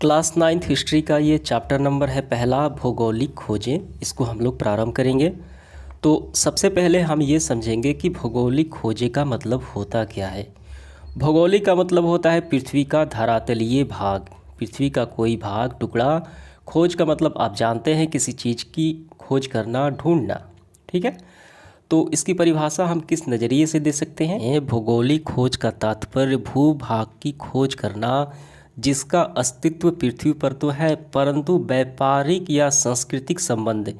Class 9th history का ये chapter number है पहला, भौगोलिक खोजें। इसको हम लोग प्रारंभ करेंगे। तो सबसे पहले हम ये समझेंगे कि भौगोलिक खोजें का मतलब होता क्या है। भौगोलिक का मतलब होता है पृथ्वी का धरातलीय भाग, पृथ्वी का कोई भाग, टुकड़ा। खोज का मतलब आप जानते हैं किसी चीज़ की खोज करना, ढूंढना। ठीक है, तो इसकी परिभाषा हम किस नज़रिए से दे सकते हैं। भौगोलिक खोज का तात्पर्य भूभाग की खोज करना जिसका अस्तित्व पृथ्वी पर तो है, परंतु व्यापारिक या सांस्कृतिक संबंध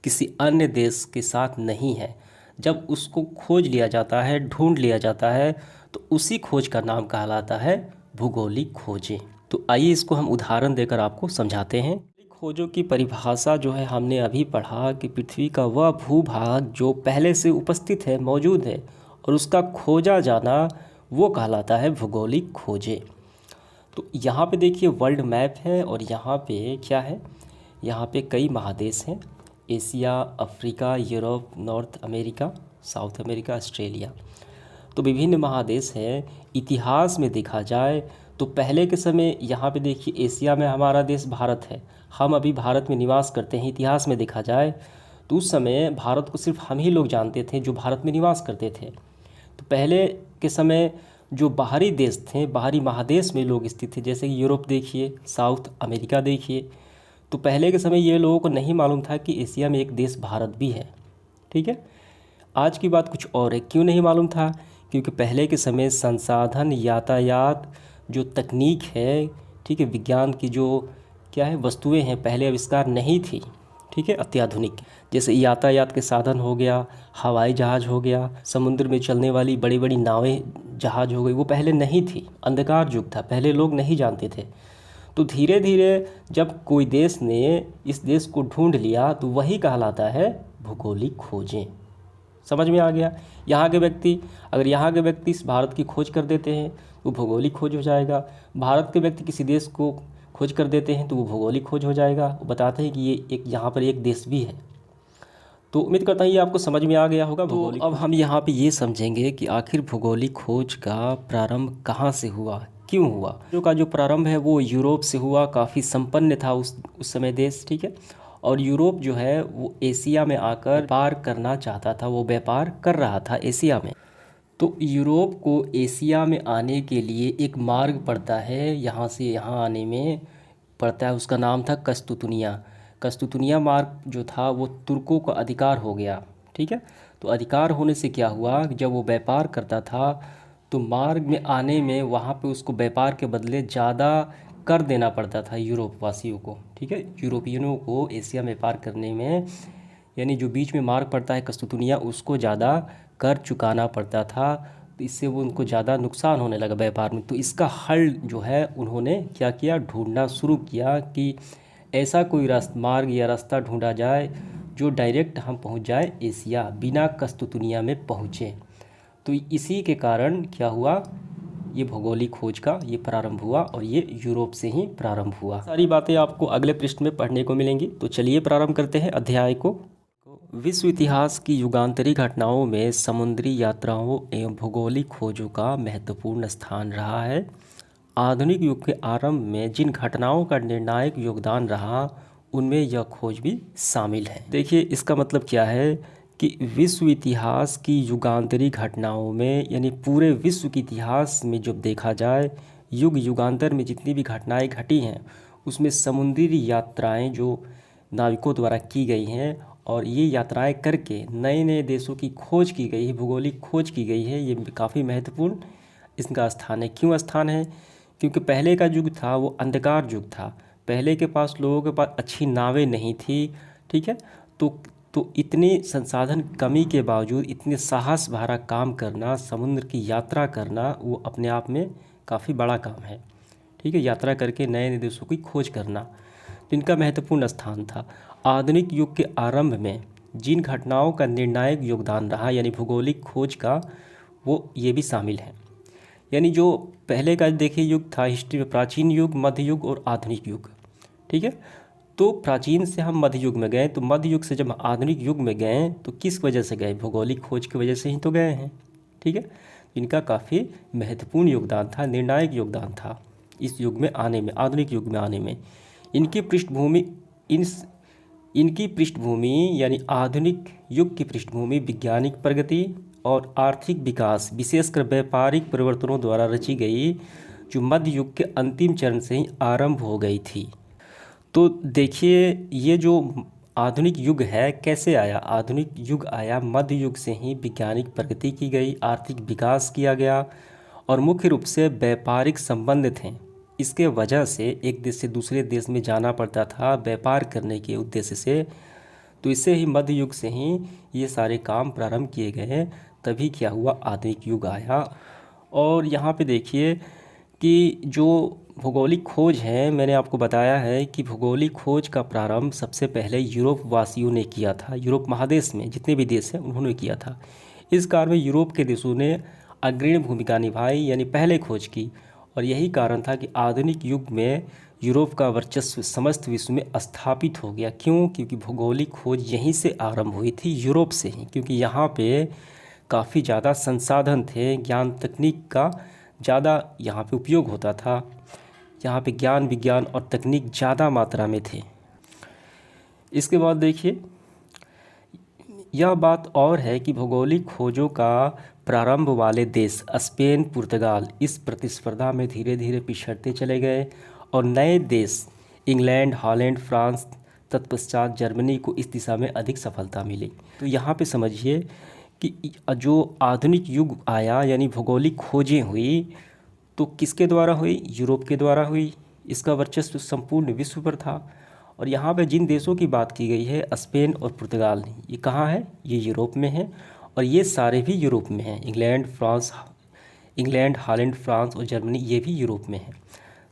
किसी अन्य देश के साथ नहीं है। जब उसको खोज लिया जाता है, ढूंढ लिया जाता है, तो उसी खोज का नाम कहलाता है भूगोलिक खोजें। तो आइए इसको हम उदाहरण देकर आपको समझाते हैं। खोजों की परिभाषा जो है हमने अभी पढ़ा कि पृथ्वी का वह भूभाग जो पहले से उपस्थित है, मौजूद है, और उसका खोजा जाना वो कहलाता है भूगोलिक खोजें। तो यहाँ पे देखिए वर्ल्ड मैप है और यहाँ पे क्या है, यहाँ पे कई महादेश हैं, Asia, Africa, Europe, north America, south America, Australia. तो विभिन्न महादेश हैं। इतिहास में देखा जाए तो पहले के समय यहाँ पे देखिए एशिया में हमारा देश भारत है, हम अभी भारत में निवास करते हैं। इतिहास में देखा जाए तो उस समय भारत को सिर्फ हम ही लोग जानते थे जो भारत में निवास करते थे। तो पहले के समय जो बाहरी देश थे, बाहरी महादेश में लोग स्थित थे, जैसे कि यूरोप देखिए, साउथ अमेरिका देखिए। तो पहले के समय ये लोगों को नहीं मालूम था कि एशिया में एक देश भारत भी है। ठीक है, आज की बात कुछ और है। क्यों नहीं मालूम था? क्योंकि पहले के समय संसाधन, यातायात, जो तकनीक है, ठीक है, विज्ञान की जो क्या है वस्तुएं हैं, पहले आविष्कार नहीं थी। ठीक है, अत्याधुनिक, जैसे यातायात के साधन हो गया, हवाई जहाज़ हो गया, समुद्र में चलने वाली बड़ी बड़ी नावें, जहाज़ हो गई, वो पहले नहीं थी। अंधकार युग था, पहले लोग नहीं जानते थे। तो धीरे धीरे जब कोई देश ने इस देश को ढूंढ लिया तो वही कहलाता है भूगोलिक खोजें। समझ में आ गया? यहाँ के व्यक्ति, अगर यहाँ के व्यक्ति इस भारत की खोज कर देते हैं तो भौगोलिक खोज हो जाएगा। भारत के व्यक्ति किसी देश को खोज कर देते हैं तो वो भौगोलिक खोज हो जाएगा। वो बताते हैं कि ये एक यहाँ पर एक देश भी है। तो उम्मीद करता हूँ ये आपको समझ में आ गया होगा। तो अब हम यहाँ पे ये समझेंगे कि आखिर भौगोलिक खोज का प्रारंभ कहाँ से हुआ, क्यों हुआ। जो प्रारंभ है वो यूरोप से हुआ। काफ़ी संपन्न था उस समय देश। ठीक है, और यूरोप जो है वो एशिया में आकर व्यापार करना चाहता था, वो व्यापार कर रहा था एशिया में। तो यूरोप को एशिया में आने के लिए एक मार्ग पड़ता है, यहाँ से यहाँ आने में पड़ता है। उसका नाम था कस्तुतुनिया। कस्तुतुनिया मार्ग जो था वो तुर्कों का अधिकार हो गया। ठीक है, तो अधिकार होने से क्या हुआ, जब वो व्यापार करता था तो मार्ग में आने में वहाँ पे उसको व्यापार के बदले ज़्यादा कर देना पड़ता था यूरोप वासियों को। ठीक है, यूरोपियनों को एशिया में व्यापार करने में, यानी जो बीच में मार्ग पड़ता है कस्तुतुनिया, उसको ज़्यादा कर चुकाना पड़ता था। तो इससे वो उनको ज़्यादा नुकसान होने लगा व्यापार में। तो इसका हल जो है उन्होंने क्या किया, ढूंढना शुरू किया कि ऐसा कोई मार्ग या रास्ता ढूंढा जाए जो डायरेक्ट हम पहुंच जाए एशिया, बिना कस्तुतुनिया में पहुँचे। तो इसी के कारण क्या हुआ, ये भौगोलिक खोज का ये प्रारंभ हुआ और ये यूरोप से ही प्रारंभ हुआ। सारी बातें आपको अगले पृष्ठ में पढ़ने को मिलेंगी। तो चलिए प्रारंभ करते हैं अध्याय को। विश्व इतिहास की युगांतरी घटनाओं में समुद्री यात्राओं एवं भौगोलिक खोजों का महत्वपूर्ण स्थान रहा है। आधुनिक युग के आरंभ में जिन घटनाओं का निर्णायक योगदान रहा उनमें यह खोज भी शामिल है। देखिए इसका मतलब क्या है कि विश्व इतिहास की युगांतरी घटनाओं में, यानी पूरे विश्व के इतिहास में जब देखा जाए, युग युगांतर में जितनी भी घटनाएं घटी हैं उसमें समुद्री यात्राएं जो नाविकों द्वारा की गई हैं, और ये यात्राएं करके नए नए देशों की खोज की गई है, भूगोलिक खोज की गई है, ये काफ़ी महत्वपूर्ण इसका स्थान है। क्यों स्थान है? क्योंकि पहले का युग था वो अंधकार युग था। पहले के पास, लोगों के पास अच्छी नावें नहीं थी। ठीक है, तो इतने संसाधन कमी के बावजूद इतने साहस भरा काम करना, समुद्र की यात्रा करना, वो अपने आप में काफ़ी बड़ा काम है। ठीक है, यात्रा करके नए नए देशों की खोज करना, इनका महत्वपूर्ण स्थान था। आधुनिक युग के आरंभ में जिन घटनाओं का निर्णायक योगदान रहा, यानी भौगोलिक खोज का, वो ये भी शामिल है। यानी जो पहले का देखिए युग था हिस्ट्री में, प्राचीन युग, मध्य युग और आधुनिक युग। ठीक है, तो प्राचीन से हम मध्य युग में गए, तो मध्य युग से जब आधुनिक युग में गए तो किस वजह से गए? भौगोलिक खोज की वजह से ही तो गए हैं। ठीक है, इनका काफ़ी महत्वपूर्ण योगदान था, निर्णायक योगदान था। इस युग में आने में, आधुनिक युग में आने में। इनकी पृष्ठभूमि इनकी पृष्ठभूमि यानी आधुनिक युग की पृष्ठभूमि वैज्ञानिक प्रगति और आर्थिक विकास, विशेषकर व्यापारिक परिवर्तनों द्वारा रची गई, जो मध्य युग के अंतिम चरण से ही आरंभ हो गई थी। तो देखिए, ये जो आधुनिक युग है कैसे आया? आधुनिक युग आया मध्य युग से ही। वैज्ञानिक प्रगति की गई, आर्थिक विकास किया गया और मुख्य रूप से व्यापारिक संबंध थे। इसके वजह से एक देश से दूसरे देश में जाना पड़ता था व्यापार करने के उद्देश्य से। तो इससे ही मध्य युग से ही ये सारे काम प्रारंभ किए गए, तभी क्या हुआ, आधुनिक युग आया। और यहाँ पे देखिए कि जो भौगोलिक खोज है, मैंने आपको बताया है कि भौगोलिक खोज का प्रारंभ सबसे पहले यूरोप वासियों ने किया था। यूरोप महादेश में जितने भी देश हैं उन्होंने किया था। इस कार्य में यूरोप के देशों ने अग्रणी भूमिका निभाई, यानी पहले खोज की। और यही कारण था कि आधुनिक युग में यूरोप का वर्चस्व समस्त विश्व में स्थापित हो गया। क्यों? क्योंकि भौगोलिक खोज यहीं से आरंभ हुई थी, यूरोप से ही। क्योंकि यहाँ पे काफ़ी ज़्यादा संसाधन थे, ज्ञान तकनीक का ज़्यादा यहाँ पे उपयोग होता था। यहाँ पे ज्ञान विज्ञान और तकनीक ज़्यादा मात्रा में थे। इसके बाद देखिए, यह बात और है कि भौगोलिक खोजों का प्रारंभ वाले देश स्पेन, पुर्तगाल इस प्रतिस्पर्धा में धीरे धीरे पिछड़ते चले गए और नए देश इंग्लैंड, हॉलैंड, फ्रांस, तत्पश्चात जर्मनी को इस दिशा में अधिक सफलता मिली। तो यहाँ पे समझिए कि जो आधुनिक युग आया यानी भौगोलिक खोजें हुई, तो किसके द्वारा हुई? यूरोप के द्वारा हुई। इसका वर्चस्व संपूर्ण विश्व पर था। और यहाँ पे जिन देशों की बात की गई है, स्पेन और पुर्तगाल, ये कहाँ है? ये यूरोप में है। और ये सारे भी यूरोप में हैं। इंग्लैंड, हॉलैंड, फ्रांस और जर्मनी, ये भी यूरोप में है।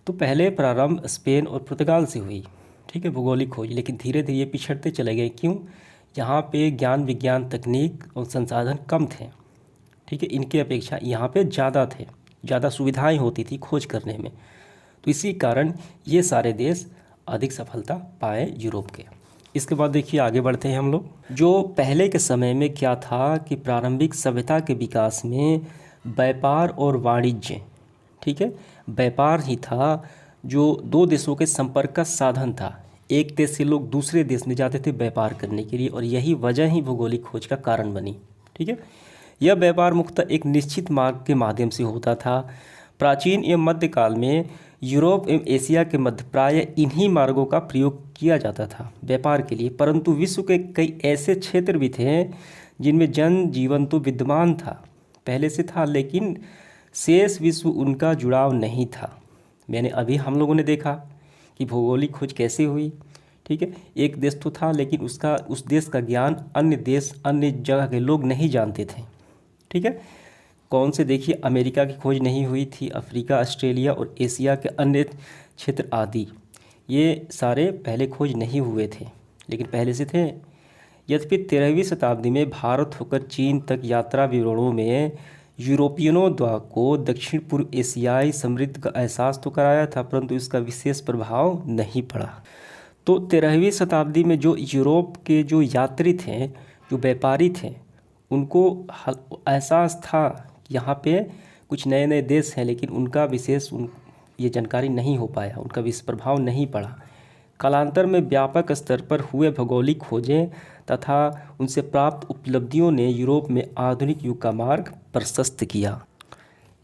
तो पहले प्रारंभ स्पेन और पुर्तगाल से हुई, ठीक है, भौगोलिक खोज। लेकिन धीरे धीरे पिछड़ते चले गए। क्यों? यहाँ पे ज्ञान विज्ञान तकनीक और संसाधन कम थे, ठीक है, इनके अपेक्षा यहाँ पे ज़्यादा थे, ज़्यादा सुविधाएं होती थी खोज करने में। तो इसी कारण ये सारे देश अधिक सफलता पाए यूरोप के। इसके बाद देखिए आगे बढ़ते हैं हम लोग। जो पहले के समय में क्या था कि प्रारंभिक सभ्यता के विकास में व्यापार और वाणिज्य, ठीक है, व्यापार ही था जो दो देशों के संपर्क का साधन था। एक देश से लोग दूसरे देश में जाते थे व्यापार करने के लिए, और यही वजह ही भौगोलिक खोज का कारण बनी, ठीक है। यह व्यापार मुख्यतः एक निश्चित मार्ग के माध्यम से होता था। प्राचीन एवं मध्यकाल में यूरोप एवं एशिया के मध्य प्रायः इन्हीं मार्गों का प्रयोग किया जाता था व्यापार के लिए। परंतु विश्व के कई ऐसे क्षेत्र भी थे जिनमें जन जीवन तो विद्यमान था, पहले से था, लेकिन शेष विश्व उनका जुड़ाव नहीं था। मैंने अभी हम लोगों ने देखा कि भौगोलिक खोज कैसे हुई, ठीक है। एक देश तो था लेकिन उस देश का ज्ञान अन्य देश, अन्य जगह के लोग नहीं जानते थे, ठीक है। कौन से? देखिए, अमेरिका की खोज नहीं हुई थी, अफ्रीका, ऑस्ट्रेलिया और एशिया के अन्य क्षेत्र आदि, ये सारे पहले खोज नहीं हुए थे, लेकिन पहले से थे। यद्यपि 13वीं शताब्दी में भारत होकर चीन तक यात्रा विवरणों में यूरोपियनों द्वारा को दक्षिण पूर्व एशियाई समृद्धि का एहसास तो कराया था, परंतु इसका विशेष प्रभाव नहीं पड़ा। तो 13वीं शताब्दी में जो यूरोप के जो यात्री थे, जो व्यापारी थे, उनको एहसास था कि यहाँ पे कुछ नए नए देश हैं, लेकिन उनका विशेष ये जानकारी नहीं हो पाया, उनका विशेष प्रभाव नहीं पड़ा। कालांतर में व्यापक स्तर पर हुए भौगोलिक खोजें तथा उनसे प्राप्त उपलब्धियों ने यूरोप में आधुनिक युग का मार्ग प्रशस्त किया।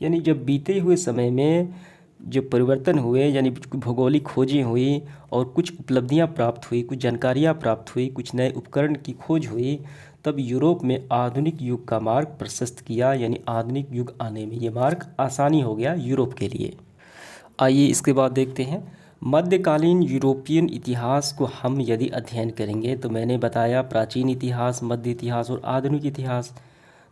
यानी जब बीते हुए समय में जो परिवर्तन हुए, यानी भौगोलिक खोजें हुई और कुछ उपलब्धियां प्राप्त हुई, कुछ जानकारियां प्राप्त हुई, कुछ नए उपकरण की खोज हुई, तब यूरोप में आधुनिक युग का मार्ग प्रशस्त किया। यानी आधुनिक युग आने में ये मार्ग आसानी हो गया यूरोप के लिए। आइए इसके बाद देखते हैं मध्यकालीन यूरोपियन इतिहास को हम यदि अध्ययन करेंगे, तो मैंने बताया प्राचीन इतिहास, मध्य इतिहास और आधुनिक इतिहास।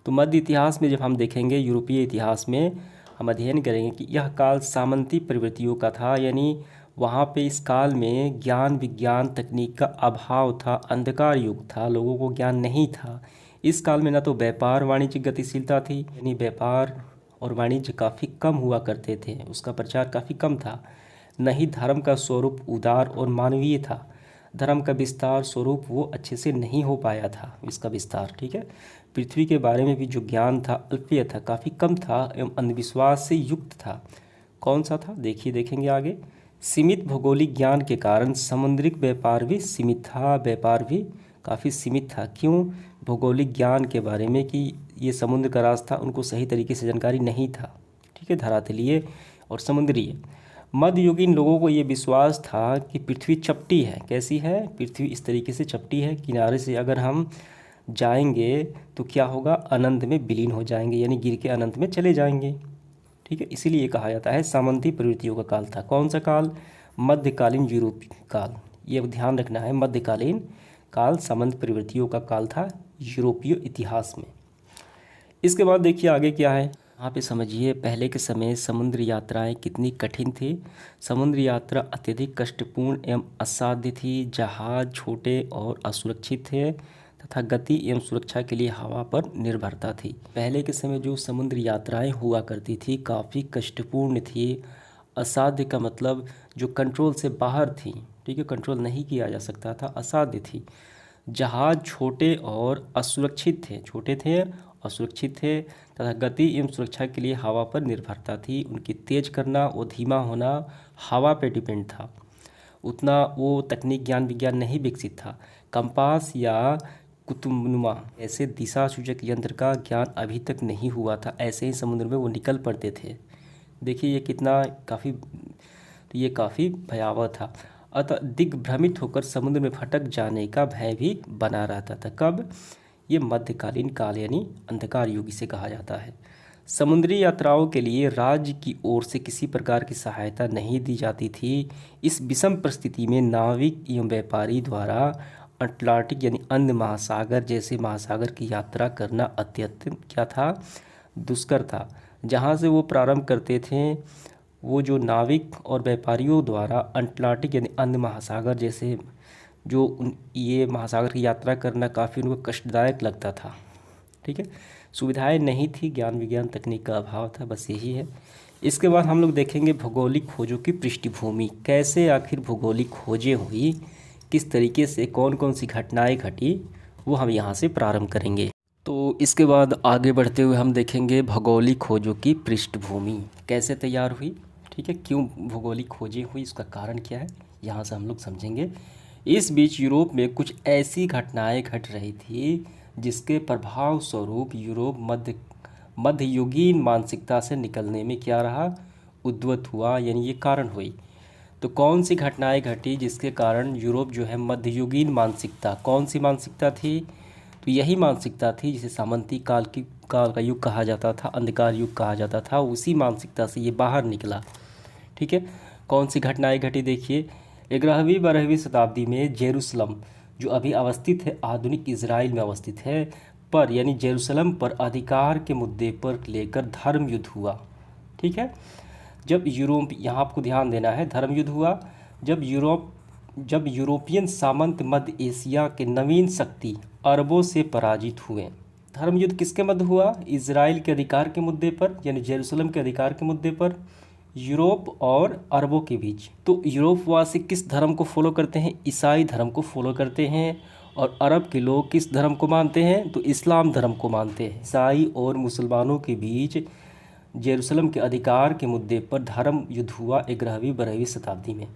तो मध्य इतिहास में जब हम देखेंगे, यूरोपीय इतिहास में हम अध्ययन करेंगे कि यह काल सामंती प्रवृत्तियों का था। यानी वहाँ पे इस काल में ज्ञान विज्ञान तकनीक का अभाव था, अंधकार युग था, लोगों को ज्ञान नहीं था। इस काल में न तो व्यापार वाणिज्य गतिशीलता थी, यानी व्यापार और वाणिज्य काफ़ी कम हुआ करते थे, उसका प्रचार काफ़ी कम था। न ही धर्म का स्वरूप उदार और मानवीय था, धर्म का विस्तार स्वरूप वो अच्छे से नहीं हो पाया था, इसका विस्तार, ठीक है। पृथ्वी के बारे में भी जो ज्ञान था अल्पीय था, काफ़ी कम था एवं अंधविश्वास से युक्त था। कौन सा था, देखेंगे आगे। सीमित भौगोलिक ज्ञान के कारण समुद्रिक व्यापार भी सीमित था, व्यापार भी काफ़ी सीमित था। क्यों? भौगोलिक ज्ञान के बारे में कि ये समुद्र का रास्ता उनको सही तरीके से जानकारी नहीं था। ठीक है, धरातलीय और समुद्रीय। मध्ययुगीन लोगों को ये विश्वास था कि पृथ्वी चपटी है। कैसी है? पृथ्वी इस तरीके से चपटी है, किनारे से अगर हम जाएंगे तो क्या होगा, अनंत में विलीन हो जाएंगे, यानी गिर के अनंत में चले जाएंगे। ठीक है, इसीलिए कहा जाता है सामंती प्रवृत्तियों का काल था। कौन सा काल? मध्यकालीन यूरोपीय काल। ये ध्यान रखना है, मध्यकालीन काल सामंत प्रवृत्तियों का काल था यूरोपीय इतिहास में। इसके बाद देखिए आगे क्या है, यहाँ पे समझिए पहले के समय समुद्र यात्राएं कितनी कठिन थी। समुद्र यात्रा अत्यधिक कष्टपूर्ण एवं असाध्य थी। जहाज छोटे और असुरक्षित थे तथा गति एवं सुरक्षा के लिए हवा पर निर्भरता थी। पहले के समय जो समुद्र यात्राएं हुआ करती थी काफ़ी कष्टपूर्ण थी। असाध्य का मतलब जो कंट्रोल से बाहर थी। ठीक है, कंट्रोल नहीं किया जा सकता था, असाध्य थी। जहाज छोटे और असुरक्षित थे, छोटे थे असुरक्षित थे तथा गति एवं सुरक्षा के लिए हवा पर निर्भरता थी। उनकी तेज करना और धीमा होना हवा पर डिपेंड था। उतना वो तकनीक ज्ञान विज्ञान नहीं विकसित था। कंपास या कुतुबनुमा ऐसे दिशा सूचक यंत्र का ज्ञान अभी तक नहीं हुआ था। ऐसे ही समुद्र में वो निकल पड़ते थे। देखिए ये कितना ये काफ़ी भयावह था। अतः दिग्भ्रमित होकर समुद्र में भटक जाने का भय भी बना रहता था। कब? ये मध्यकालीन काल यानी अंधकार युग इसे कहा जाता है। समुद्री यात्राओं के लिए राज्य की ओर से किसी प्रकार की सहायता नहीं दी जाती थी। इस विषम परिस्थिति में नाविक एवं व्यापारी द्वारा अटलांटिक यानी अंध महासागर जैसे महासागर की यात्रा करना अत्यंत क्या था, दुष्कर था। जहाँ से वो प्रारंभ करते थे, वो जो नाविक और व्यापारियों द्वारा अटलांटिक यानी अंध महासागर जैसे ये महासागर की यात्रा करना काफ़ी उनको कष्टदायक लगता था। ठीक है, सुविधाएं नहीं थी, ज्ञान विज्ञान तकनीक का अभाव था, बस यही है। इसके बाद हम लोग देखेंगे भौगोलिक खोजों की पृष्ठभूमि। कैसे आखिर भौगोलिक खोजें हुई, किस तरीके से कौन कौन सी घटनाएं घटी, वो हम यहाँ से प्रारंभ करेंगे। तो इसके बाद आगे बढ़ते हुए हम देखेंगे भौगोलिक खोजों की पृष्ठभूमि कैसे तैयार हुई। ठीक है, क्यों भौगोलिक खोजें हुई, इसका कारण क्या है, यहाँ से हम लोग समझेंगे। इस बीच यूरोप में कुछ ऐसी घटनाएं घट रही थी जिसके प्रभाव स्वरूप यूरोप मध्ययुगीन मानसिकता से निकलने में क्या रहा, उद्वत हुआ, यानी ये कारण हुई। तो कौन सी घटनाएं घटी जिसके कारण यूरोप जो है मध्ययुगीन मानसिकता, कौन सी मानसिकता थी, तो यही मानसिकता थी जिसे सामंती काल का युग कहा जाता था, अंधकार युग कहा जाता था। उसी मानसिकता से ये बाहर निकला। ठीक है, कौन सी घटनाएं घटी देखिए। 11वीं-12वीं शताब्दी में जेरूसलम जो अभी अवस्थित है, आधुनिक इजराइल में अवस्थित है, पर यानी जेरूसलम पर अधिकार के मुद्दे पर लेकर धर्म युद्ध हुआ। ठीक है, जब यूरोप, यहाँ आपको ध्यान देना है, धर्म युद्ध हुआ जब यूरोपियन सामंत मध्य एशिया के नवीन शक्ति अरबों से पराजित हुए। धर्म युद्ध किसके मध्य हुआ? इजराइल के अधिकार के मुद्दे पर, यानी जेरूसलम के अधिकार के मुद्दे पर, यूरोप और अरबों के बीच। तो यूरोपवासी किस धर्म को फॉलो करते हैं? ईसाई धर्म को फॉलो करते हैं। और अरब के लोग किस धर्म को मानते हैं? तो इस्लाम धर्म को मानते हैं। ईसाई और मुसलमानों के बीच जेरूसलम के अधिकार के मुद्दे पर धर्म युद्ध हुआ 11वीं-12वीं शताब्दी में।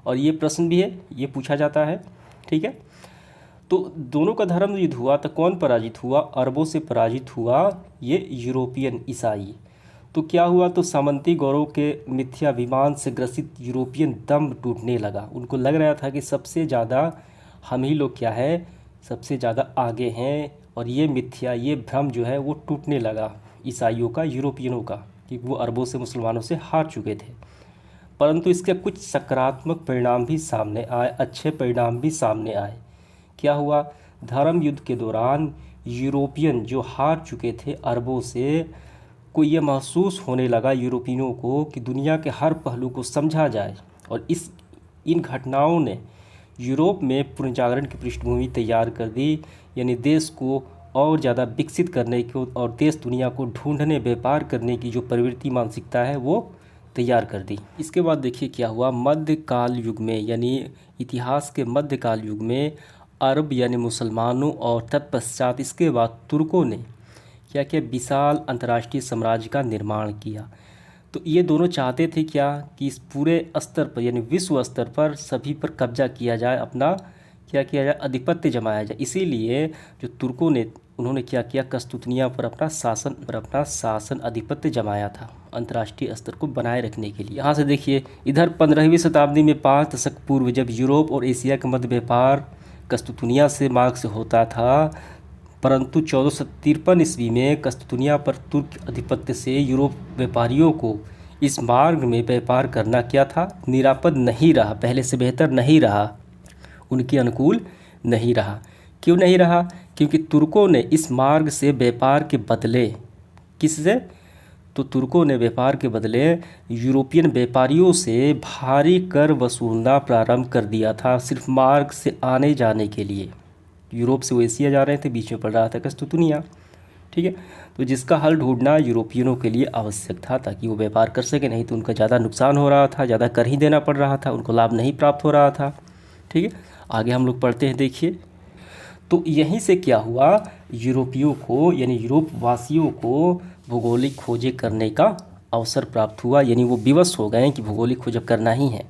और ये प्रश्न भी है, ये पूछा जाता है। ठीक है, तो दोनों का धर्म युद्ध हुआ तो कौन पराजित हुआ? अरबों से पराजित हुआ ये यूरोपियन ईसाई। तो क्या हुआ? तो सामंती गौरव के मिथ्याभिमान से ग्रसित यूरोपियन दम टूटने लगा। उनको लग रहा था कि सबसे ज़्यादा हम ही लोग क्या है, सबसे ज़्यादा आगे हैं, और ये मिथ्या, ये भ्रम जो है वो टूटने लगा ईसाइयों का, यूरोपियनों का, कि वो अरबों से मुसलमानों से हार चुके थे। परंतु इसके कुछ सकारात्मक परिणाम भी सामने आए, अच्छे परिणाम भी सामने आए। क्या हुआ? धर्म युद्ध के दौरान यूरोपियन जो हार चुके थे अरबों से, को ये महसूस होने लगा यूरोपियनों को कि दुनिया के हर पहलू को समझा जाए। और इन घटनाओं ने यूरोप में पुनर्जागरण की पृष्ठभूमि तैयार कर दी, यानी देश को और ज़्यादा विकसित करने की और देश दुनिया को ढूंढने, व्यापार करने की जो प्रवृत्ति, मानसिकता है वो तैयार कर दी। इसके बाद देखिए क्या हुआ। मध्यकाल युग में, यानी इतिहास के मध्यकाल युग में अरब यानी मुसलमानों और तत्पश्चात इसके बाद तुर्कों ने क्या किया, विशाल अंतर्राष्ट्रीय साम्राज्य का निर्माण किया। तो ये दोनों चाहते थे क्या कि इस पूरे स्तर पर यानी विश्व स्तर पर सभी पर कब्जा किया जाए, अपना क्या किया जाए, आधिपत्य जमाया जाए। इसीलिए जो तुर्कों ने उन्होंने क्या किया, कस्तुतनिया पर अपना शासन आधिपत्य जमाया था अंतर्राष्ट्रीय स्तर को बनाए रखने के लिए। यहाँ से देखिए, इधर 15वीं शताब्दी में 5 दशक पूर्व जब यूरोप और एशिया के मध्य व्यापार कस्तुतनिया से मार्ग से होता था, परंतु 1453 ईस्वी में कस्तुतनिया पर तुर्क आधिपत्य से यूरोप व्यापारियों को इस मार्ग में व्यापार करना क्या था, निरापद नहीं रहा, पहले से बेहतर नहीं रहा, उनके अनुकूल नहीं रहा। क्यों नहीं रहा? क्योंकि तुर्कों ने इस मार्ग से व्यापार के बदले, किससे? तो तुर्कों ने व्यापार के बदले यूरोपियन व्यापारियों से भारी कर वसूलना प्रारंभ कर दिया था, सिर्फ मार्ग से आने जाने के लिए। यूरोप से वो एशिया जा रहे थे, बीच में पड़ रहा था कस्तुतनिया, ठीक है। तो जिसका हल ढूंढना यूरोपियनों के लिए आवश्यक था ताकि वो व्यापार कर सके, नहीं तो उनका ज़्यादा नुकसान हो रहा था, ज़्यादा कर ही देना पड़ रहा था, उनको लाभ नहीं प्राप्त हो रहा था, ठीक है। आगे हम लोग पढ़ते हैं, देखिए। तो यहीं से क्या हुआ, यूरोपियों को यानी यूरोप वासियों को भौगोलिक खोजें करने का अवसर प्राप्त हुआ, यानी वो विवश हो गए कि भौगोलिक खोज अब करना ही है।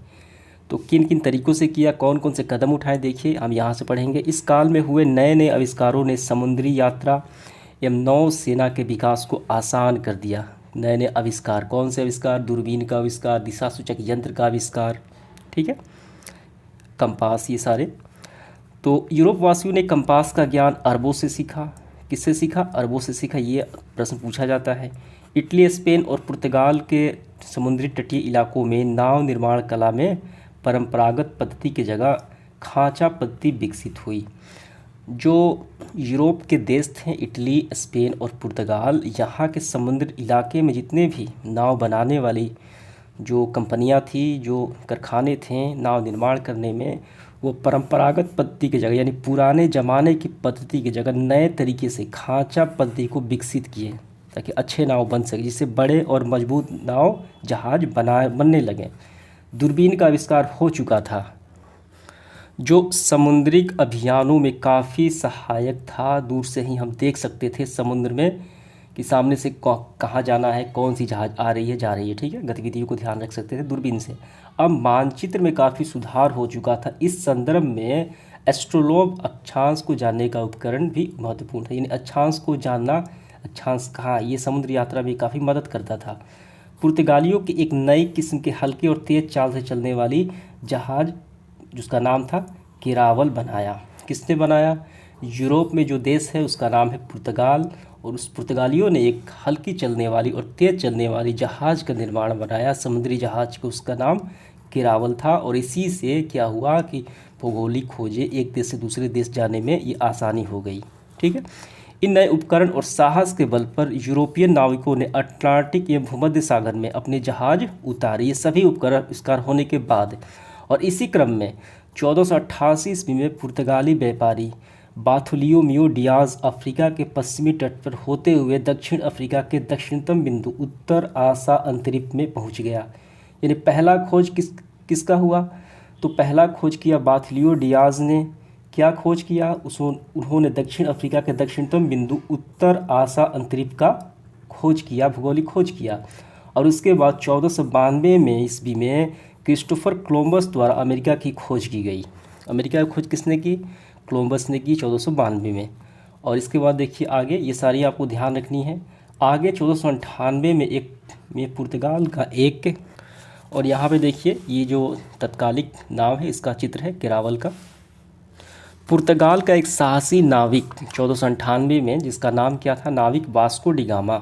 तो किन किन तरीक़ों से किया, कौन कौन से कदम उठाए, देखिए हम यहाँ से पढ़ेंगे। इस काल में हुए नए नए आविष्कारों ने समुद्री यात्रा एवं नौसेना के विकास को आसान कर दिया। नए नए आविष्कार, कौन से आविष्कार? दूरबीन का आविष्कार, दिशा सूचक यंत्र का आविष्कार, ठीक है, कंपास, ये सारे। तो यूरोप वासियों ने कंपास का ज्ञान अरबों से सीखा। किससे सीखा? अरबों से सीखा, ये प्रश्न पूछा जाता है। इटली, स्पेन और पुर्तगाल के समुद्री तटीय इलाकों में नाव निर्माण कला में परंपरागत पद्धति की जगह खांचा पद्धति विकसित हुई। जो यूरोप के देश थे, इटली, स्पेन और पुर्तगाल, यहाँ के समुद्र इलाके में जितने भी नाव बनाने वाली जो कंपनियाँ थी, जो कारखाने थे नाव निर्माण करने में, वो परंपरागत पद्धति की जगह यानी पुराने ज़माने की पद्धति की जगह नए तरीके से खांचा पद्धति को विकसित किए ताकि अच्छे नाव बन सके, जिससे बड़े और मजबूत नाव जहाज़ बनने लगे। दूरबीन का आविष्कार हो चुका था जो समुद्री अभियानों में काफ़ी सहायक था। दूर से ही हम देख सकते थे समुद्र में कि सामने से कहाँ जाना है, कौन सी जहाज़ आ रही है, जा रही है, ठीक है, गतिविधियों को ध्यान रख सकते थे दूरबीन से। अब मानचित्र में काफ़ी सुधार हो चुका था। इस संदर्भ में एस्ट्रोलोब अक्षांश को जानने का उपकरण भी महत्वपूर्ण था, यानी अक्षांश को जानना, अक्षांश कहाँ, ये समुद्र यात्रा में काफ़ी मदद करता था। पुर्तगालियों की एक नई किस्म के हल्के और तेज़ चाल से चलने वाली जहाज़ जिसका नाम था केरावल बनाया। किसने बनाया? यूरोप में जो देश है उसका नाम है पुर्तगाल, और उस पुर्तगालियों ने एक हल्की चलने वाली और तेज़ चलने वाली जहाज़ का निर्माण बनाया, समुद्री जहाज़ को, उसका नाम केरावल था। और इसी से क्या हुआ कि भौगोलिक खोजें एक देश से दूसरे देश जाने में ये आसानी हो गई, ठीक है। इन नए उपकरण और साहस के बल पर यूरोपियन नाविकों ने अटलांटिक एवं भूमध्य सागर में अपने जहाज़ उतारे, ये सभी उपकरण आविष्कार होने के बाद। और इसी क्रम में 1488 ईस्वी में पुर्तगाली व्यापारी बार्थोलोम्यू डियाज अफ्रीका के पश्चिमी तट पर होते हुए दक्षिण अफ्रीका के दक्षिणतम बिंदु उत्तर आशा अंतरिक्ष में पहुंच गया। यानी पहला खोज किसका हुआ? तो पहला खोज किया बार्थोलोम्यू डियाज ने। क्या खोज किया? उन्होंने दक्षिण अफ्रीका के दक्षिणतम बिंदु उत्तर आशा अंतरिक्ष का खोज किया, भूगोलिक खोज किया। और उसके बाद 1492 में ईस्वी में क्रिस्टोफर कोलंबस द्वारा अमेरिका की खोज की गई। अमेरिका की खोज किसने की? कोलंबस ने की 1492 में। और इसके बाद देखिए आगे, ये सारी आपको ध्यान रखनी है। आगे 1498 में पुर्तगाल का एक, और यहाँ पे देखिए ये जो तत्कालिक नाव है इसका चित्र है केरावल का। पुर्तगाल का एक साहसी नाविक 1498 में, जिसका नाम क्या था? नाविक वास्को डी गामा,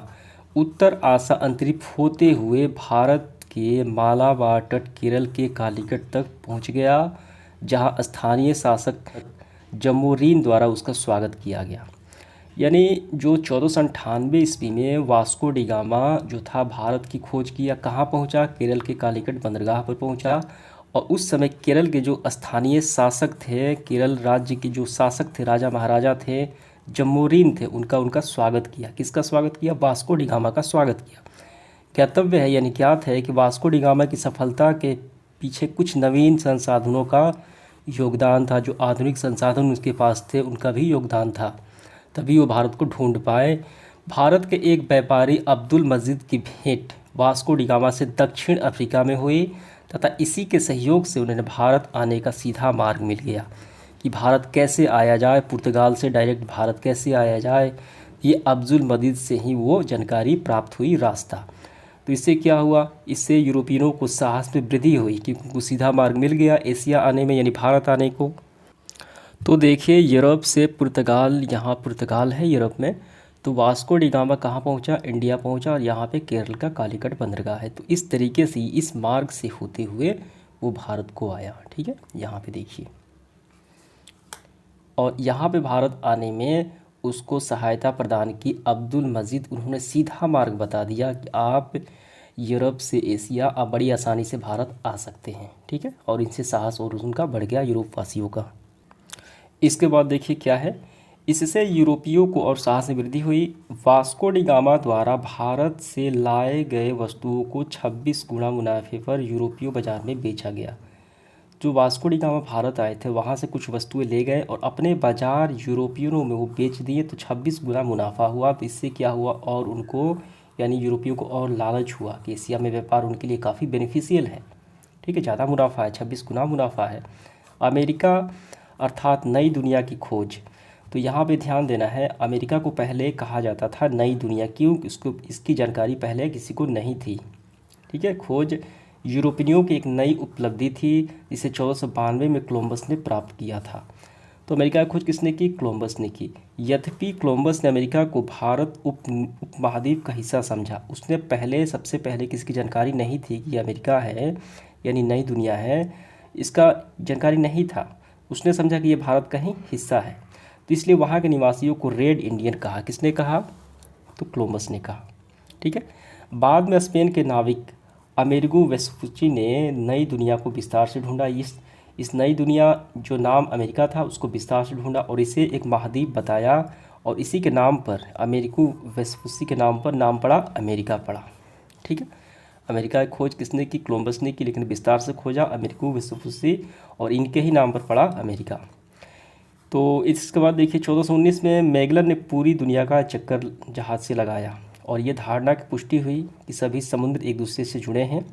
उत्तर आशा अंतरिक्ष होते हुए भारत के मालाबार तट केरल के कालीकट तक पहुंच गया, जहां स्थानीय शासक जमोरीन द्वारा उसका स्वागत किया गया। यानी जो 1498 ईस्वी में वास्को डी गामा जो था भारत की खोज किया, कहाँ पहुंचा? केरल के कालीकट बंदरगाह पर पहुंचा। और उस समय केरल के जो स्थानीय शासक थे, केरल राज्य के जो शासक थे, राजा महाराजा थे, जमोरीन थे, उनका स्वागत किया। किसका स्वागत किया? वास्को डी गामा का स्वागत किया। कर्तव्य है यानी ज्ञात है कि वास्को डी गामा की सफलता के पीछे कुछ नवीन संसाधनों का योगदान था। जो आधुनिक संसाधन उसके पास थे उनका भी योगदान था, तभी वो भारत को ढूंढ पाए। भारत के एक व्यापारी अब्दुल मजीद की भेंट वास्को डी गामा से दक्षिण अफ्रीका में हुई तथा इसी के सहयोग से उन्हें भारत आने का सीधा मार्ग मिल गया कि भारत कैसे आया जाए, पुर्तगाल से डायरेक्ट भारत कैसे आया जाए, ये अब्दुल मजीद से ही वो जानकारी प्राप्त हुई रास्ता। तो इससे क्या हुआ, इससे यूरोपियनों को साहस में वृद्धि हुई क्योंकि उनको सीधा मार्ग मिल गया एशिया आने में, यानी भारत आने को। तो देखिए यूरोप से पुर्तगाल, यहाँ पुर्तगाल है यूरोप में, तो वास्को डी गामा कहाँ पहुँचा, इंडिया पहुँचा, और यहाँ पे केरल का कालीकट बंदरगाह है। तो इस तरीके से इस मार्ग से होते हुए वो भारत को आया। ठीक है, यहाँ पे देखिए, और यहाँ पे भारत आने में उसको सहायता प्रदान की अब्दुल मजीद। उन्होंने सीधा मार्ग बता दिया कि आप यूरोप से एशिया आप बड़ी आसानी से भारत आ सकते हैं। ठीक है, और इनसे साहस और उनका बढ़ गया यूरोप वासियों का। इसके बाद देखिए क्या है, इससे यूरोपियों को और साहस में वृद्धि हुई। वास्को डी गामा द्वारा भारत से लाए गए वस्तुओं को 26 गुना मुनाफे पर यूरोपीय बाजार में बेचा गया। जो वास्को डी गामा भारत आए थे वहाँ से कुछ वस्तुएं ले गए और अपने बाजार यूरोपियनों में वो बेच दिए, तो 26 गुना मुनाफा हुआ। तो इससे क्या हुआ, और उनको यानी यूरोपियों को और लालच हुआ कि एशिया में व्यापार उनके लिए काफ़ी बेनिफिशियल है। ठीक है, ज़्यादा मुनाफा है, 26 गुना मुनाफा है। अमेरिका अर्थात नई दुनिया की खोज, तो यहाँ पे ध्यान देना है, अमेरिका को पहले कहा जाता था नई दुनिया, क्यों, इसको इसकी जानकारी पहले किसी को नहीं थी। ठीक है, खोज यूरोपियनों की एक नई उपलब्धि थी जिसे 1492 में कोलंबस ने प्राप्त किया था। तो अमेरिका की खोज किसने की, कोलंबस ने की। यद्यपि कोलंबस ने अमेरिका को भारत उपमहाद्वीप का हिस्सा समझा, उसने पहले सबसे पहले किसकी जानकारी नहीं थी कि अमेरिका है यानी नई दुनिया है, इसका जानकारी नहीं था। उसने समझा कि ये भारत का ही हिस्सा है, तो इसलिए वहाँ के निवासियों को रेड इंडियन कहा। किसने कहा, तो कोलंबस ने कहा। ठीक है, बाद में स्पेन के नाविक अमेरिगो वेस्पुची ने नई दुनिया को विस्तार से ढूंढा। इस नई दुनिया जो नाम अमेरिका था उसको विस्तार से ढूंढा और इसे एक महाद्वीप बताया, और इसी के नाम पर अमेरिगो वेस्पुची के नाम पर नाम पड़ा, अमेरिका पड़ा। ठीक है, अमेरिका की खोज किसने की, कोलंबस ने की, लेकिन विस्तार से खोजा अमेरिगो वेस्पुची, और इनके ही नाम पर पड़ा अमेरिका। तो इसके बाद देखिए 1419 में मैगलन ने पूरी दुनिया का चक्कर जहाज़ से लगाया और ये धारणा की पुष्टि हुई कि सभी समुद्र एक दूसरे से जुड़े हैं।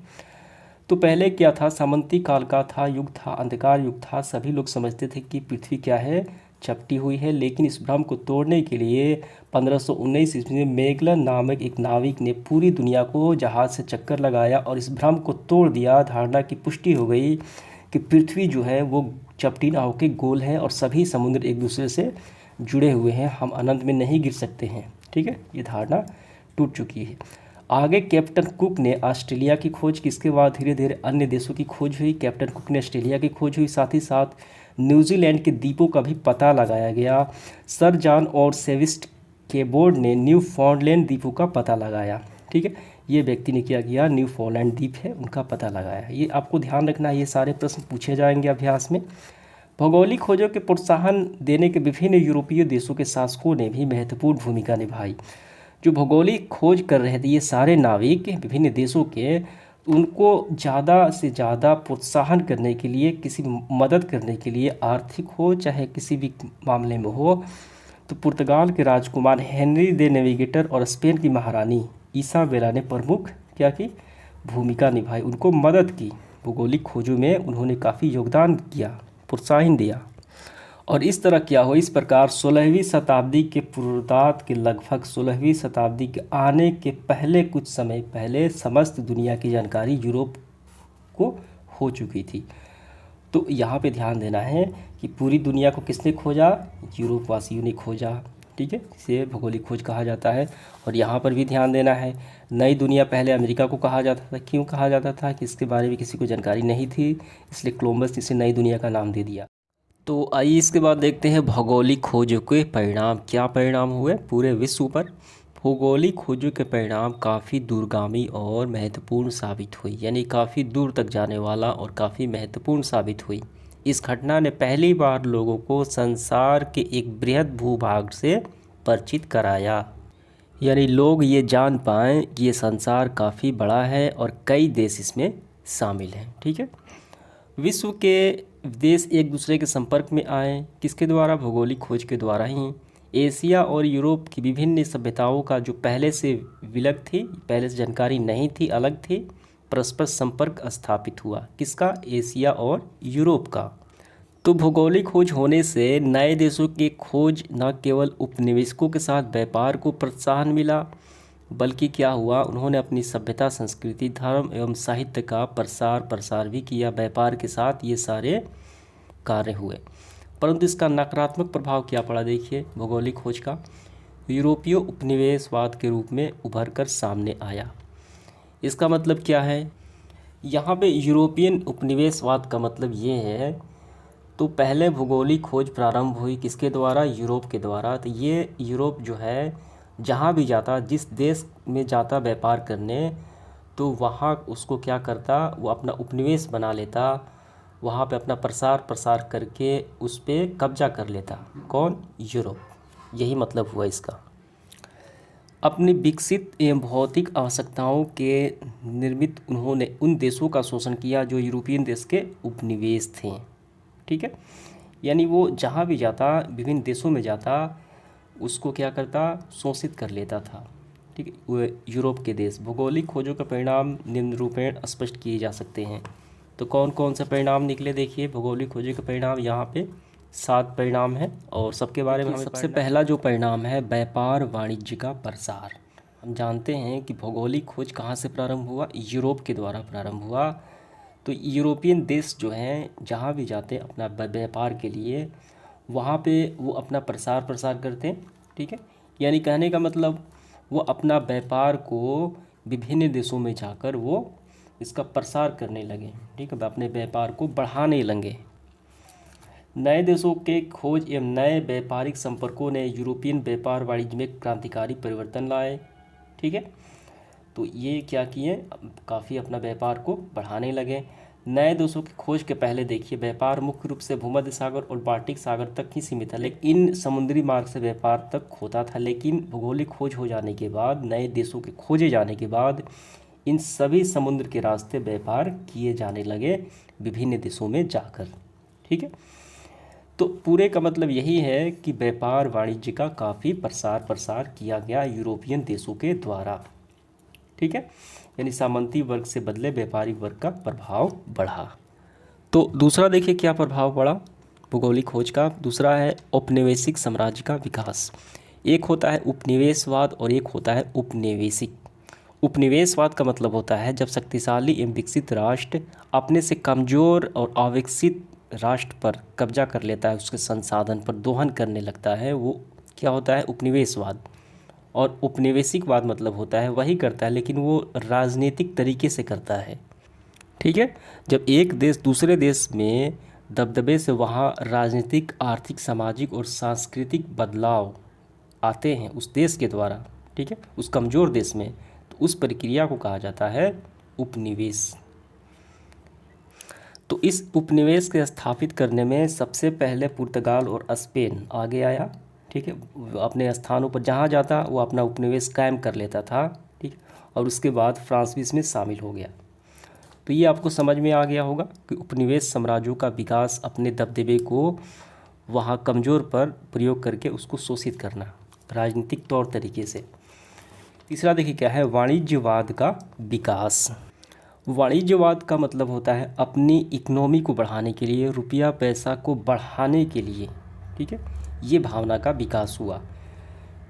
तो पहले क्या था, सामंती काल का था, युग था, अंधकार युग था। सभी लोग समझते थे कि पृथ्वी क्या है, चपटी हुई है। लेकिन इस भ्रम को तोड़ने के लिए 1519 ईस्वी में मैगलन नामक एक नाविक ने पूरी दुनिया को जहाज़ से चक्कर लगाया और इस भ्रम को तोड़ दिया। धारणा की पुष्टि हो गई कि पृथ्वी जो है वो चपटी ना होकर गोल है और सभी समुद्र एक दूसरे से जुड़े हुए हैं, हम अनंत में नहीं गिर सकते हैं। ठीक है, ये धारणा टूट चुकी है। आगे कैप्टन कुक ने ऑस्ट्रेलिया की खोज की, इसके बाद धीरे धीरे अन्य देशों की खोज हुई। कैप्टन कुक ने ऑस्ट्रेलिया की खोज हुई, साथ ही साथ न्यूजीलैंड के द्वीपों का भी पता लगाया गया। सर जॉन और सेविस्ट केबोर्ड ने न्यू फाउंडलैंड द्वीपों का पता लगाया। ठीक है, ये व्यक्ति ने क्या किया, न्यू फाउंडलैंड द्वीप है उनका पता लगाया। ये आपको ध्यान रखना है, ये सारे प्रश्न पूछे जाएंगे अभ्यास में। भौगोलिक खोजों के प्रोत्साहन देने के विभिन्न यूरोपीय देशों के शासकों ने भी महत्वपूर्ण भूमिका निभाई। जो भौगोलिक खोज कर रहे थे ये सारे नाविक विभिन्न देशों के, उनको ज़्यादा से ज़्यादा प्रोत्साहन करने के लिए, किसी मदद करने के लिए, आर्थिक हो चाहे किसी भी मामले में हो, तो पुर्तगाल के राजकुमार हेनरी द नेविगेटर और स्पेन की महारानी इसाबेला ने प्रमुख क्या की, भूमिका निभाई, उनको मदद की। भौगोलिक खोजों में उन्होंने काफ़ी योगदान किया, प्रोत्साहन दिया। और इस तरह क्या हो, इस प्रकार 16वीं शताब्दी के पूर्वार्ध के लगभग 16वीं शताब्दी के आने के पहले कुछ समय पहले समस्त दुनिया की जानकारी यूरोप को हो चुकी थी। तो यहाँ पे ध्यान देना है कि पूरी दुनिया को किसने खोजा, यूरोप वासियों ने खोजा। ठीक है, इसे भौगोलिक खोज कहा जाता है। और यहाँ पर भी ध्यान देना है, नई दुनिया पहले अमेरिका को कहा जाता था। क्यों कहा जाता था कि इसके बारे में किसी को जानकारी नहीं थी, इसलिए कोलंबस ने इसे नई दुनिया का नाम दे दिया। तो आइए इसके बाद देखते हैं भौगोलिक खोजों के परिणाम। क्या परिणाम हुए पूरे विश्व पर। भौगोलिक खोजों के परिणाम काफ़ी दूरगामी और महत्वपूर्ण साबित हुई, यानी काफ़ी दूर तक जाने वाला और काफ़ी महत्वपूर्ण साबित हुई। इस घटना ने पहली बार लोगों को संसार के एक बृहद भूभाग से परिचित कराया, यानी लोग ये जान पाएँ कि ये संसार काफ़ी बड़ा है और कई देश इसमें शामिल हैं। ठीक है, विश्व के देश एक दूसरे के संपर्क में आए, किसके द्वारा, भौगोलिक खोज के द्वारा ही। एशिया और यूरोप की विभिन्न सभ्यताओं का जो पहले से विलग थी, पहले से जानकारी नहीं थी, अलग थी, परस्पर संपर्क स्थापित हुआ। किसका? एशिया और यूरोप का। तो भौगोलिक खोज होने से नए देशों के खोज न केवल उपनिवेशकों के साथ व्यापार को प्रोत्साहन मिला, बल्कि क्या हुआ, उन्होंने अपनी सभ्यता, संस्कृति, धर्म एवं साहित्य का प्रसार भी किया। व्यापार के साथ ये सारे कार्य हुए। परंतु इसका नकारात्मक प्रभाव क्या पड़ा? देखिए, भौगोलिक खोज का यूरोपीय उपनिवेशवाद के रूप में उभर कर सामने आया। इसका मतलब क्या है? यहाँ पे यूरोपियन उपनिवेशवाद का मतलब ये है, तो पहले भौगोलिक खोज प्रारंभ हुई किसके द्वारा? यूरोप के द्वारा। तो ये यूरोप जो है, जहाँ भी जाता, जिस देश में जाता व्यापार करने, तो वहाँ उसको क्या करता, वो अपना उपनिवेश बना लेता, वहाँ पे अपना प्रसार करके उस पर कब्जा कर लेता। कौन? यूरोप। यही मतलब हुआ इसका। अपनी विकसित एवं भौतिक आवश्यकताओं के निर्मित उन्होंने उन देशों का शोषण किया जो यूरोपियन देश के उपनिवेश थे। ठीक है, यानी वो जहाँ भी जाता, विभिन्न देशों में जाता, उसको क्या करता? शोषित कर लेता था। ठीक है, वो यूरोप के देश। भौगोलिक खोजों का परिणाम निम्न रूपेण स्पष्ट किए जा सकते हैं। तो कौन कौन से परिणाम निकले? देखिए, भौगोलिक खोजों के परिणाम यहाँ पे 7 परिणाम हैं और सबके बारे में हमें सबसे पहला जो परिणाम है, व्यापार वाणिज्य का प्रसार। हम जानते हैं कि भौगोलिक खोज कहाँ से प्रारंभ हुआ? यूरोप के द्वारा प्रारंभ हुआ। तो यूरोपियन देश जो हैं, जहाँ भी जाते अपना व्यापार के लिए, वहाँ पे वो अपना प्रसार करते हैं। ठीक है, यानी कहने का मतलब वो अपना व्यापार को विभिन्न देशों में जाकर वो इसका प्रसार करने लगे। ठीक है, अपने व्यापार को बढ़ाने लगे। नए देशों के खोज एवं नए व्यापारिक संपर्कों ने यूरोपियन व्यापार वाणिज्य में क्रांतिकारी परिवर्तन लाए। ठीक है, तो ये क्या किए? काफ़ी अपना व्यापार को बढ़ाने लगे। नए देशों की खोज के पहले देखिए, व्यापार मुख्य रूप से भूमध्य सागर और बाल्टिक सागर तक ही सीमित था, लेकिन इन समुद्री मार्ग से व्यापार तक होता था। लेकिन भौगोलिक खोज हो जाने के बाद, नए देशों के खोजे जाने के बाद, इन सभी समुद्र के रास्ते व्यापार किए जाने लगे विभिन्न देशों में जाकर। ठीक है, तो पूरे का मतलब यही है कि व्यापार वाणिज्य का काफ़ी प्रसार किया गया यूरोपियन देशों के द्वारा। ठीक है, यानी सामंती वर्ग से बदले व्यापारिक वर्ग का प्रभाव बढ़ा। तो दूसरा देखिए क्या प्रभाव पड़ा भौगोलिक खोज का। दूसरा है औपनिवेशिक साम्राज्य का विकास। एक होता है उपनिवेशवाद और एक होता है उपनिवेशिक। उपनिवेशवाद का मतलब होता है जब शक्तिशाली एवं विकसित राष्ट्र अपने से कमज़ोर और अविकसित राष्ट्र पर कब्जा कर लेता है, उसके संसाधन पर दोहन करने लगता है, वो क्या होता है? उपनिवेशवाद। और उपनिवेशिकवाद मतलब होता है वही करता है, लेकिन वो राजनीतिक तरीके से करता है। ठीक है, जब एक देश दूसरे देश में दबदबे से वहाँ राजनीतिक, आर्थिक, सामाजिक और सांस्कृतिक बदलाव आते हैं उस देश के द्वारा, ठीक है, उस कमज़ोर देश में, तो उस प्रक्रिया को कहा जाता है उपनिवेश। तो इस उपनिवेश के स्थापित करने में सबसे पहले पुर्तगाल और स्पेन आगे आया। ठीक है, अपने स्थानों पर जहाँ जाता वो अपना उपनिवेश कायम कर लेता था। ठीक, और उसके बाद फ्रांस भी इसमें शामिल हो गया। तो ये आपको समझ में आ गया होगा कि उपनिवेश साम्राज्यों का विकास अपने दबदबे को वहाँ कमज़ोर पर प्रयोग करके उसको शोषित करना राजनीतिक तौर तरीके से। तीसरा देखिए क्या है, वाणिज्यवाद का विकास। वाणिज्यवाद का मतलब होता है अपनी इकोनॉमी को बढ़ाने के लिए, रुपया पैसा को बढ़ाने के लिए, ठीक है, ये भावना का विकास हुआ।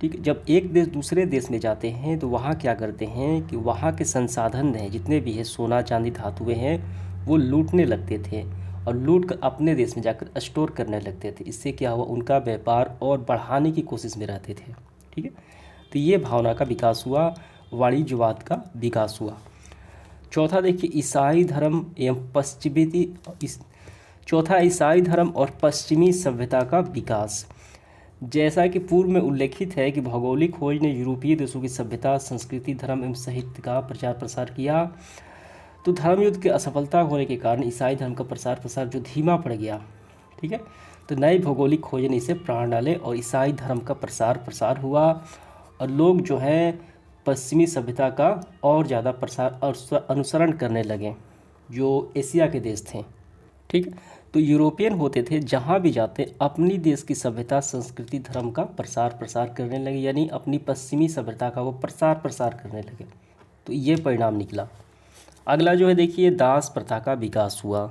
ठीक है, जब एक देश दूसरे देश में जाते हैं तो वहाँ क्या करते हैं कि वहाँ के संसाधन हैं जितने भी है, सोना चांदी धातुएं हैं, वो लूटने लगते थे और लूट कर अपने देश में जाकर स्टोर करने लगते थे। इससे क्या हुआ, उनका व्यापार और बढ़ाने की कोशिश में रहते थे। ठीक है, तो ये भावना का विकास हुआ, वाणिज्यवाद का विकास हुआ। चौथा देखिए, ईसाई धर्म एवं चौथा ईसाई धर्म और पश्चिमी सभ्यता का विकास। जैसा कि पूर्व में उल्लेखित है कि भौगोलिक खोज ने यूरोपीय देशों की सभ्यता, संस्कृति, धर्म एवं साहित्य का प्रचार प्रसार किया, तो धर्म युद्ध की असफलता होने के कारण ईसाई धर्म का प्रसार जो धीमा पड़ गया। ठीक है, तो नई भौगोलिक खोज ने इसे प्राण डाले और ईसाई धर्म का प्रसार हुआ और लोग जो हैं पश्चिमी सभ्यता का और ज़्यादा प्रसार और अनुसरण करने लगे जो एशिया के देश थे। ठीक है, तो यूरोपियन होते थे जहाँ भी जाते अपनी देश की सभ्यता, संस्कृति, धर्म का प्रसार प्रसार करने लगे, यानी अपनी पश्चिमी सभ्यता का वो प्रसार प्रसार करने लगे। तो ये परिणाम निकला। अगला जो है देखिए, दास प्रथा का विकास हुआ।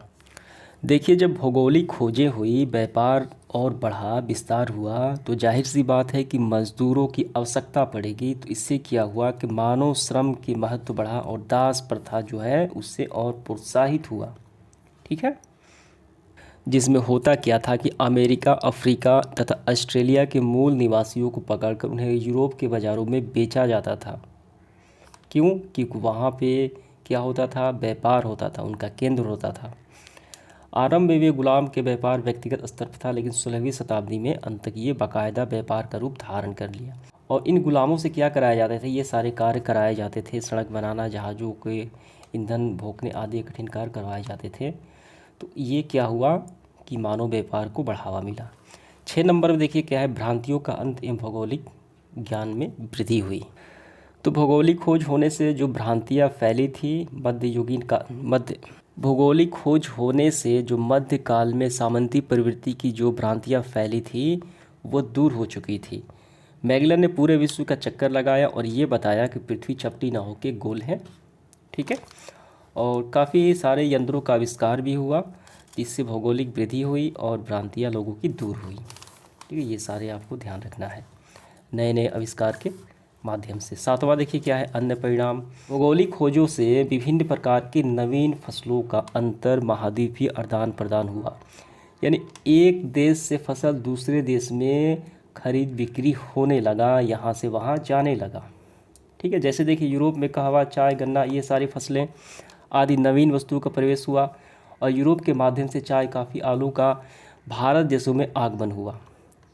देखिए जब भौगोलिक खोजें हुई, व्यापार और बढ़ा, विस्तार हुआ, तो जाहिर सी बात है कि मजदूरों की आवश्यकता पड़ेगी। तो इससे क्या हुआ कि मानव श्रम की महत्व बढ़ा और दास प्रथा जो है उससे और प्रोत्साहित हुआ। ठीक है, जिसमें होता क्या था कि अमेरिका, अफ्रीका तथा ऑस्ट्रेलिया के मूल निवासियों को पकड़कर उन्हें यूरोप के बाज़ारों में बेचा जाता था। क्यों? क्योंकि वहाँ पे क्या होता था, व्यापार होता था, उनका केंद्र होता था। आरंभ में वे गुलाम के व्यापार व्यक्तिगत स्तर पर था, लेकिन 16वीं शताब्दी में अंत तक ये बाकायदा व्यापार का रूप धारण कर लिया। और इन गुलामों से क्या कराए जाते थे, ये सारे कार्य कराए जाते थे, सड़क बनाना, जहाज़ों के ईंधन भोंकने आदि कठिन कार्य करवाए जाते थे। तो ये क्या हुआ कि मानव व्यापार को बढ़ावा मिला। 6 नंबर में देखिए क्या है, भ्रांतियों का अंत एवं भौगोलिक ज्ञान में वृद्धि हुई। तो भौगोलिक खोज होने से जो भ्रांतियाँ फैली थी भौगोलिक खोज होने से जो मध्यकाल में सामंती प्रवृत्ति की जो भ्रांतियाँ फैली थी वो दूर हो चुकी थी। मैगलन ने पूरे विश्व का चक्कर लगाया और ये बताया कि पृथ्वी चपटी ना होकर गोल है। ठीक है, और काफ़ी सारे यंत्रों का आविष्कार भी हुआ, जिससे भौगोलिक वृद्धि हुई और भ्रांतियाँ लोगों की दूर हुई। ठीक है, ये सारे आपको ध्यान रखना है नए नए आविष्कार के माध्यम से। 7वां देखिए क्या है, अन्य परिणाम। भौगोलिक खोजों से विभिन्न प्रकार की नवीन फसलों का अंतर महाद्वीपीय आदान प्रदान हुआ, यानी एक देश से फसल दूसरे देश में खरीद बिक्री होने लगा, यहाँ से वहाँ जाने लगा। ठीक है, जैसे देखिए यूरोप में कहवा, चाय, गन्ना, ये सारी फसलें आदि नवीन वस्तुओं का प्रवेश हुआ और यूरोप के माध्यम से चाय, कॉफ़ी, आलू का भारत देशों में आगमन हुआ,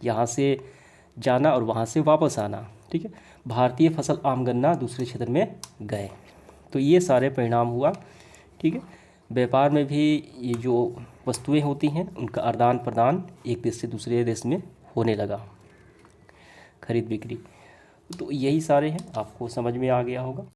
यहाँ से जाना और वहाँ से वापस आना। ठीक है, भारतीय फसल आम गन्ना दूसरे क्षेत्र में गए। तो ये सारे परिणाम हुआ। ठीक है, व्यापार में भी ये जो वस्तुएं होती हैं उनका आदान प्रदान एक देश से दूसरे देश में होने लगा, खरीद बिक्री। तो यही सारे हैं, आपको समझ में आ गया होगा।